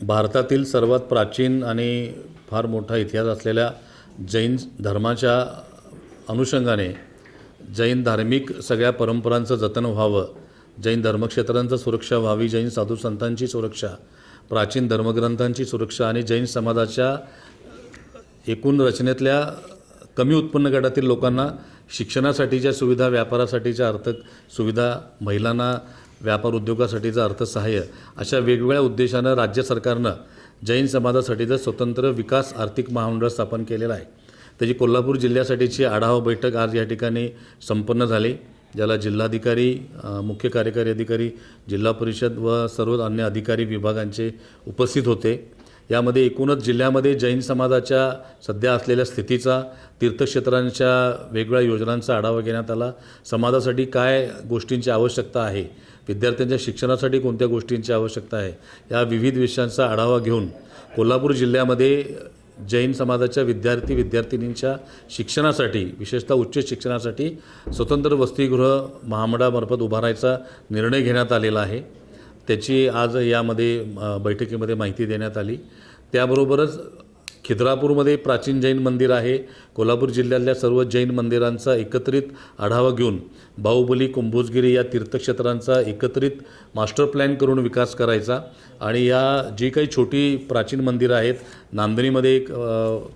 भारतातील सर्वात प्राचीन आणि फार मोठा इतिहास असलेल्या जैन धर्माच्या अनुषंगाने जैन धार्मिक सगळ्या परंपरांचं जतन व्हावं, जैन धर्मक्षेत्रांचं सुरक्षा व्हावी, जैन साधू संतांची सुरक्षा, प्राचीन धर्मग्रंथांची सुरक्षा आणि जैन समाजाच्या एकूण रचनेतल्या कमी उत्पन्न गटातील लोकांना शिक्षणासाठीच्या सुविधा, व्यापारासाठीच्या आर्थिक सुविधा, महिलांना व्यापार उद्योगासाठीचं अर्थसहाय्य अशा वेगवेगळ्या उद्देशानं राज्य सरकारनं जैन समाजासाठीचं स्वतंत्र विकास आर्थिक महामंडळ स्थापन केलेलं आहे। त्याची कोल्हापूर जिल्ह्यासाठीची आढावा बैठक आज या ठिकाणी संपन्न झाली, ज्याला जिल्हाधिकारी, मुख्य कार्यकारी अधिकारी, जिल्हा परिषद व सर्व अन्य अधिकारी विभागांचे उपस्थित होते। यामध्ये एकूणच जिल्ह्यामध्ये जैन समाजाच्या सध्या असलेल्या स्थितीचा, तीर्थक्षेत्रांच्या वेगवेगळ्या योजनांचा आढावा घेण्यात आला। समाजासाठी काय गोष्टींची आवश्यकता आहे, विद्यार्थ्यांच्या शिक्षणासाठी कोणत्या गोष्टींची आवश्यकता आहे, या विविध विषयांचा आढावा घेऊन कोल्हापूर जिल्ह्यामध्ये जैन समाजाच्या विद्यार्थी-विद्यार्थिनींच्या शिक्षणासाठी, विशेषतः उच्च शिक्षणासाठी स्वतंत्र वसतिगृह महामंडळामार्फत उभारायचा निर्णय घेण्यात आलेला आहे। त्याची आज यामध्ये बैठकीमध्ये माहिती देण्यात आली। त्याबरोबरच खिद्रापूरमध्ये प्राचीन जैन मंदिर आहे। कोल्हापूर जिल्ह्यातल्या सर्व जैन मंदिरांचा एकत्रित आढावा घेऊन बाहुबली, कुंभोजगिरी या तीर्थक्षेत्रांचा एकत्रित मास्टर प्लॅन करून विकास करायचा आणि या जी काही छोटी प्राचीन मंदिरं आहेत, नांदणीमध्ये एक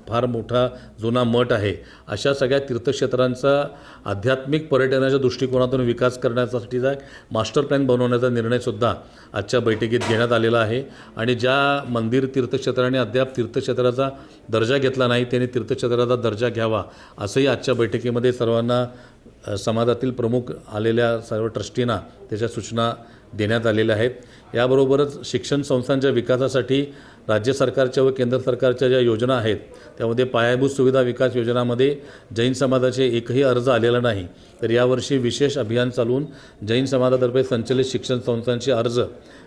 फार मोठा जुना मठ आहे, अशा सगळ्या तीर्थक्षेत्रांचा आध्यात्मिक पर्यटनाच्या दृष्टिकोनातून विकास करण्यासाठीचा मास्टर प्लॅन बनवण्याचा निर्णयसुद्धा आजच्या बैठकीत घेण्यात आलेला आहे। आणि ज्या मंदिर तीर्थक्षेत्राने अद्याप तीर्थक्षेत्राचा दर्जा घेतला नाही, त्यांनी तीर्थक्षेत्राचा दर्जा घ्यावा, असंही आजच्या बैठकीमध्ये सर्वांना समाजातील प्रमुख आलेल्या सर्व ट्रस्टींना त्याच्या सूचना देण्यात आलेल्या आहेत। याबरोबरच शिक्षण संस्थांच्या विकासासाठी राज्य सरकारच्या व केंद्र सरकारच्या ज्या योजना आहेत, त्यामध्ये पायाभूत सुविधा विकास योजनामध्ये जैन समाजाचे एकही अर्ज आलेला नाही, तर यावर्षी विशेष अभियान चालवून जैन समाजातर्फे संचलित शिक्षण संस्थांचे अर्ज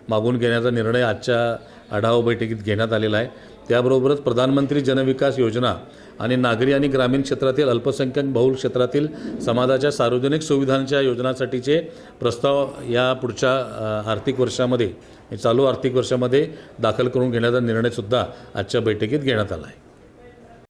मागून घेण्याचा निर्णय आजच्या आढावा बैठकीत घेण्यात आलेला आहे। त्याबरोबरच प्रधानमंत्री जनविकास योजना आणि नागरी आणि ग्रामीण क्षेत्रातील अल्पसंख्याक बहुल क्षेत्रातील समाजाच्या सार्वजनिक सुविधांच्या योजनांसाठीचे प्रस्ताव या पुढच्या आर्थिक वर्षामध्ये, चालू आर्थिक वर्षामध्ये दाखल करून घेण्याचा निर्णयसुद्धा आजच्या बैठकीत घेण्यात आला आहे।